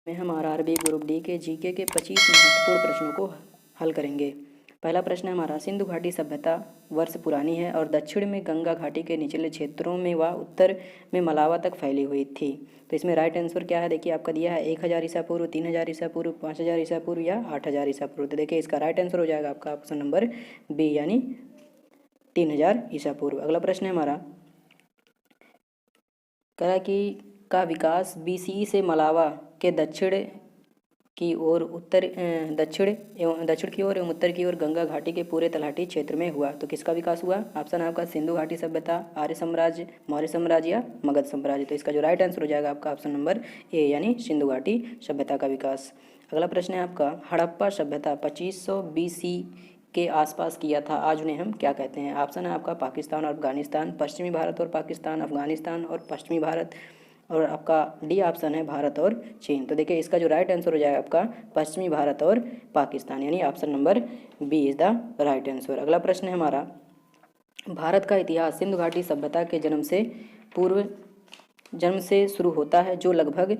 में हम RRB group D के जीके के 25 महत्वपूर्ण प्रश्नों को हल करेंगे। पहला प्रश्न है हमारा, सिंधु घाटी सभ्यता वर्ष पुरानी है और दक्षिण में गंगा घाटी के निचले क्षेत्रों में व उत्तर में मलावा तक फैली हुई थी। तो इसमें राइट आंसर क्या है, देखिए आपका दिया है 1000 ईसा पूर्व, 3000 ईसा पूर्व, 5000 ईसा पूर्व या 8000 ईसा पूर्व। तो देखिए इसका राइट आंसर हो जाएगा आपका ऑप्शन नंबर बी यानी 3000 ईसा पूर्व। अगला प्रश्न है हमारा, करा कि का विकास बीसीई से मलावा के दक्षिण की ओर दक्षिण की ओर एवं उत्तर की ओर गंगा घाटी के पूरे तलहटी क्षेत्र में हुआ। तो किसका विकास हुआ? ऑप्शन है आपका सिंधु घाटी सभ्यता, आर्य साम्राज्य, मौर्य साम्राज्य या मगध साम्राज्य। तो इसका जो राइट आंसर हो जाएगा आपका ऑप्शन नंबर ए यानी सिंधु घाटी सभ्यता का विकास। अगला प्रश्न है आपका, हड़प्पा सभ्यता 2500 BC के आसपास किया था, आज उन्हें हम क्या कहते हैं? ऑप्शन है आपका पाकिस्तान और अफगानिस्तान, पश्चिमी भारत और पाकिस्तान, अफगानिस्तान और पश्चिमी भारत, और आपका डी ऑप्शन है भारत और चीन। तो देखिए इसका जो राइट आंसर हो जाएगा आपका पश्चिमी भारत और पाकिस्तान यानी option number B is the right answer. अगला प्रश्न है हमारा, भारत का इतिहास सिंधु घाटी सभ्यता के जन्म से शुरू होता है जो लगभग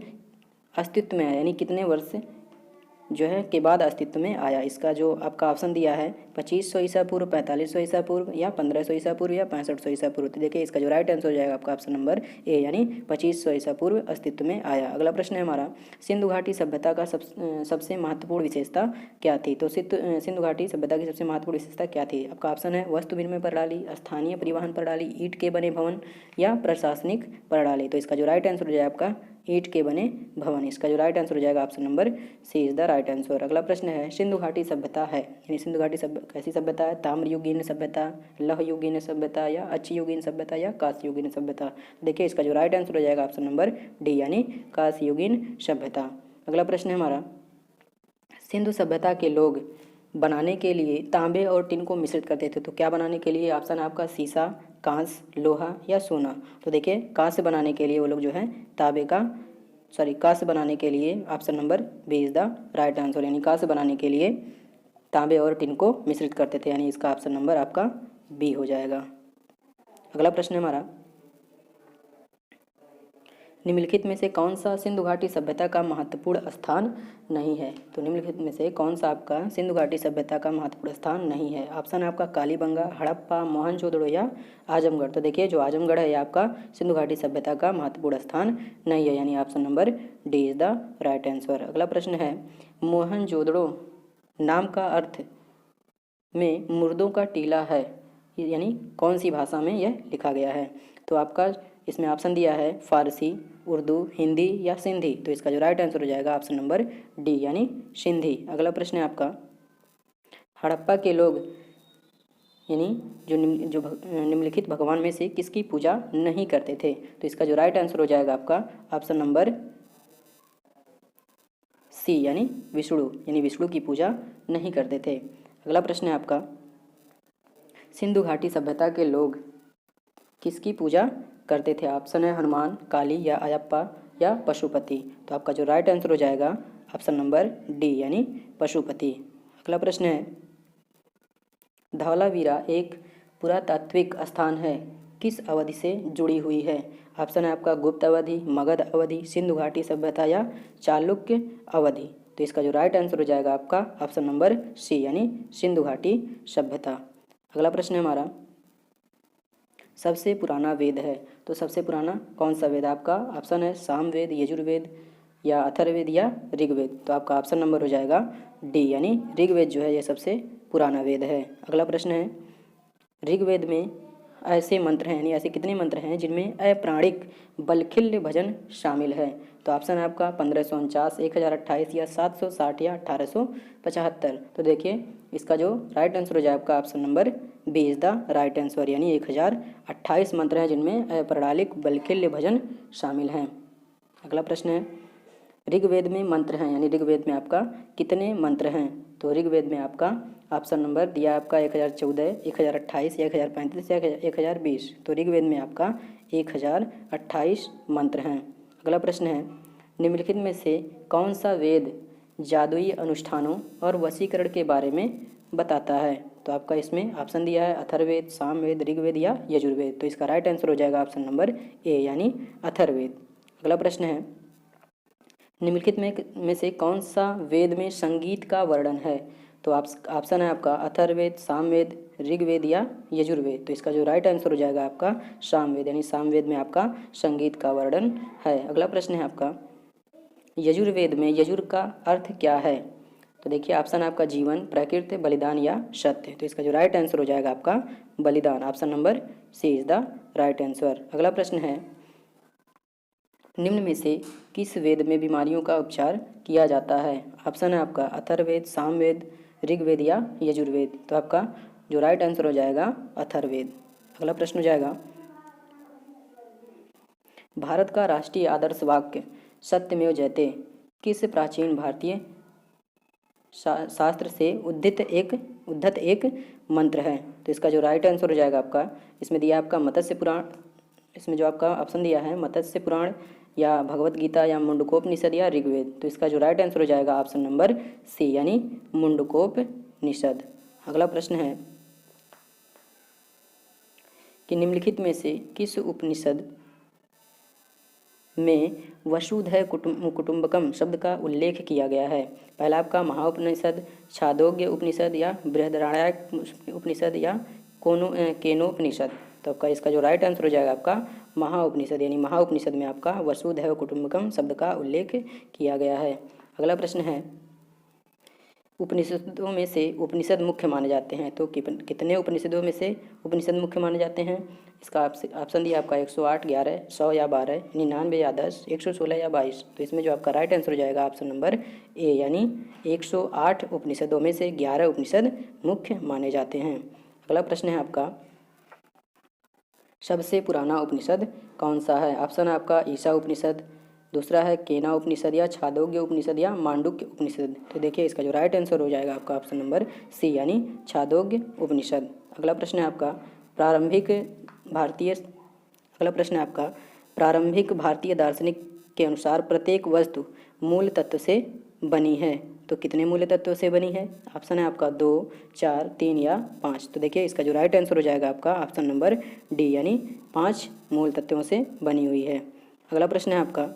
अस्तित्व में है, यानी कितने वर्ष जो है के बाद अस्तित्व में आया। इसका जो आपका ऑप्शन दिया है 2500 ईसा पूर्व, 4500 ईसा पूर्व या 1500 ईसा पूर्व या 6500 ईसा पूर्व। तो देखिए इसका जो राइट आंसर हो जाएगा आपका ऑप्शन नंबर ए यानी 2500 ईसा पूर्व अस्तित्व में आया। अगला प्रश्न है हमारा, सिंधु घाटी सभ्यता का सबसे महत्वपूर्ण विशेषता क्या थी? तो सिंधु घाटी सभ्यता की सबसे महत्वपूर्ण विशेषता क्या थी? आपका ऑप्शन है वस्तु विनिमय प्रणाली, स्थानीय परिवहन प्रणाली, ईंट के बने भवन या प्रशासनिक प्रणाली। तो इसका जो राइट आंसर हो जाएगा आपका ईंट के बने भवन। इसका जो राइट आंसर हो जाएगा option number C is the right answer. अगला प्रश्न है, सिंधु घाटी सभ्यता है यानी सिंधु घाटी कैसी सभ्यता है? ताम्रयुगीन सभ्यता, लौहयुगीन सभ्यता या अच्छयुगीन सभ्यता या कांस्ययुगीन सभ्यता। देखिए इसका जो राइट आंसर हो जाएगा ऑप्शन नंबर डी यानी कांस्ययुगीन सभ्यता। अगला प्रश्न है हमारा, सिंधु सभ्यता के लोग बनाने के लिए तांबे और टिन को मिश्रित करते थे। तो क्या बनाने के लिए? ऑप्शन है आपका सीसा, कांस, लोहा या सोना। तो देखिए कांस्य बनाने के लिए वो लोग जो है कांस्य बनाने के लिए option number B is the right answer, यानी कांस्य बनाने के लिए तांबे और टिन को मिश्रित करते थे, यानी इसका ऑप्शन नंबर आपका बी हो जाएगा। अगला प्रश्न है हमारा, निम्नलिखित में से कौन सा सिंधु घाटी सभ्यता का महत्वपूर्ण स्थान नहीं है? तो निम्नलिखित में से कौन सा आपका सिंधु घाटी सभ्यता का महत्वपूर्ण स्थान नहीं है? ऑप्शन है आपका कालीबंगा, हड़प्पा, मोहनजोदड़ो या आजमगढ़। तो देखिए जो आजमगढ़ है ये आपका सिंधु घाटी सभ्यता का महत्वपूर्ण स्थान नहीं है, यानी option number D is the right answer. अगला प्रश्न है, मोहनजोदड़ो नाम का अर्थ में मुर्दों का टीला है, यानी कौन सी भाषा में यह लिखा गया है? तो आपका इसमें ऑप्शन दिया है फारसी, उर्दू, हिंदी या सिंधी। तो इसका जो राइट आंसर हो जाएगा ऑप्शन नंबर डी यानी सिंधी। अगला प्रश्न है आपका, हड़प्पा के लोग यानी जो निम्नलिखित भगवान में से किसकी पूजा नहीं करते थे? तो इसका जो राइट आंसर हो जाएगा आपका ऑप्शन नंबर सी यानी विष्णु की पूजा नहीं करते थे। अगला प्रश्न है आपका, सिंधु घाटी सभ्यता के लोग किसकी पूजा करते थे? ऑप्शन है हनुमान, काली या अयप्पा या पशुपति। तो आपका जो राइट आंसर हो जाएगा ऑप्शन नंबर डी यानी पशुपति। अगला प्रश्न है, धौलावीरा एक पुरातात्विक स्थान है, किस अवधि से जुड़ी हुई है? ऑप्शन है आपका गुप्त अवधि, मगध अवधि, सिंधु घाटी सभ्यता या चालुक्य अवधि। तो इसका जो राइट आंसर हो जाएगा आपका ऑप्शन नंबर सी यानी सिंधु घाटी सभ्यता। अगला प्रश्न है हमारा, सबसे पुराना वेद है, तो सबसे पुराना कौन सा वेद? आपका ऑप्शन है सामवेद, यजुर्वेद या अथर्ववेद या ऋग्वेद। तो आपका ऑप्शन नंबर हो जाएगा डी यानी ऋग्वेद जो है यह सबसे पुराना वेद है। अगला प्रश्न है, ऋग्वेद में ऐसे मंत्र हैं यानी ऐसे कितने मंत्र हैं जिनमें अपराणिक बलखिल्य भजन शामिल है? तो ऑप्शन है आपका 1549, 1028 या 760 या 1875। तो देखिए इसका जो राइट आंसर हो जाए आपका option number B is the right answer, यानी 1028 मंत्र हैं जिनमें अपराणिक बलखिल्य भजन शामिल हैं। अगला प्रश्न है, ऋग्वेद में मंत्र हैं यानी ऋग्वेद में आपका कितने मंत्र हैं? तो ऋग्वेद में आपका ऑप्शन नंबर दिया आपका 1014, 1028 या 1035 या 1020। तो ऋग्वेद में आपका 1028 मंत्र हैं। अगला प्रश्न है, निम्नलिखित में से कौन सा वेद जादुई अनुष्ठानों और वशीकरण के बारे में बताता है? तो आपका इसमें ऑप्शन दिया है अथर्ववेद, सामवेद, ऋग्वेद या यजुर्वेद। तो इसका राइट आंसर हो जाएगा ऑप्शन नंबर ए यानी अथर्ववेद। अगला प्रश्न है, निम्नलिखित में से कौन सा वेद में संगीत का वर्णन है? तो ऑप्शन है आपका अथर्ववेद, सामवेद, ऋग्वेद या यजुर्वेद। तो इसका जो राइट आंसर हो जाएगा आपका सामवेद, यानी सामवेद में आपका संगीत का वर्णन है। अगला प्रश्न है आपका यजुर्वेद में यजुर का अर्थ क्या है? तो देखिए ऑप्शन है आपका जीवन, प्रकृति, बलिदान या सत्य। तो इसका जो राइट आंसर हो जाएगा आपका बलिदान। Option number C is the right answer. अगला प्रश्न है निम्न में से किस वेद में बीमारियों का उपचार किया जाता है? ऑप्शन है आपका अथर्ववेद, सामवेद, ऋग्वेद या यजुर्वेद। तो आपका जो राइट आंसर हो जाएगा अथर्ववेद। अगला प्रश्न हो जाएगा भारत का राष्ट्रीय आदर्श वाक्य सत्यमेव जयते किस प्राचीन भारतीय शास्त्र से उद्धत एक मंत्र है? तो इसका जो राइट आंसर हो जाएगा आपका, इसमें दिया आपका मत्स्य पुराण, इसमें जो आपका ऑप्शन दिया है मत्स्य पुराण या भगवत गीता या मुंडकोपनिषद या ऋग्वेद। तो इसका जो राइट आंसर हो जाएगा ऑप्शन नंबर सी यानी मुंडकोपनिषद। अगला प्रश्न है कि निम्नलिखित में से किस उपनिषद में वसुधैव कुटुंबकम शब्द का उल्लेख किया गया है? पहला आपका महाउपनिषद, छांदोग्य उपनिषद या बृहदारण्यक उपनिषद या केनोपनिषद। तो आपका इसका जो राइट आंसर हो जाएगा आपका महाउपनिषद, यानी महाउपनिषद में आपका वसुधैव कुटुंबकम शब्द का उल्लेख किया गया है। अगला प्रश्न है उपनिषदों में से उपनिषद मुख्य माने जाते हैं। तो कितने उपनिषदों में से उपनिषद मुख्य माने जाते हैं? इसका ऑप्शन दिया आपका 108, 11, 100 या 12, 99 या 10, 116 या 22। तो इसमें जो आपका राइट आंसर हो जाएगा ऑप्शन नंबर ए यानी 108 उपनिषदों में से 11 उपनिषद मुख्य माने जाते हैं। अगला प्रश्न है आपका सबसे पुराना उपनिषद कौन सा है? ऑप्शन है आपका ईशा उपनिषद, दूसरा है केना उपनिषद या छांदोग्य उपनिषद या मांडुक्य उपनिषद। तो देखिए इसका जो राइट आंसर हो जाएगा आपका ऑप्शन नंबर सी यानी छांदोग्य उपनिषद। अगला प्रश्न है आपका प्रारंभिक भारतीय दार्शनिक के अनुसार प्रत्येक वस्तु मूल तत्व से बनी है। तो कितने मूल तत्वों से बनी है? ऑप्शन है आपका 2, 4, 3 या 5। तो देखिए इसका जो राइट आंसर हो जाएगा आपका ऑप्शन नंबर डी यानी 5 मूल तत्वों से बनी हुई है। अगला प्रश्न है आपका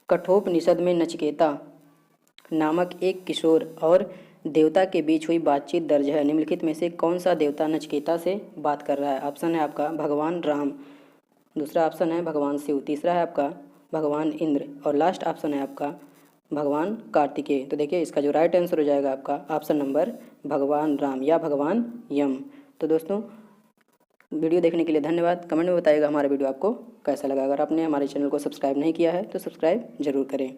कठोपनिषद में नचिकेता नामक एक किशोर और देवता के बीच हुई बातचीत दर्ज है। निम्नलिखित में से कौन सा देवता नचिकेता से बात कर रहा है? ऑप्शन है आपका भगवान राम, दूसरा ऑप्शन है भगवान शिव, तीसरा है आपका भगवान इंद्र और लास्ट ऑप्शन है आपका भगवान कार्तिकेय। तो देखिए इसका जो राइट आंसर हो जाएगा आपका ऑप्शन नंबर भगवान राम या भगवान यम। तो दोस्तों वीडियो देखने के लिए धन्यवाद। कमेंट में बताइएगा हमारा वीडियो आपको कैसा लगा। अगर आपने हमारे चैनल को सब्सक्राइब नहीं किया है तो सब्सक्राइब जरूर करें।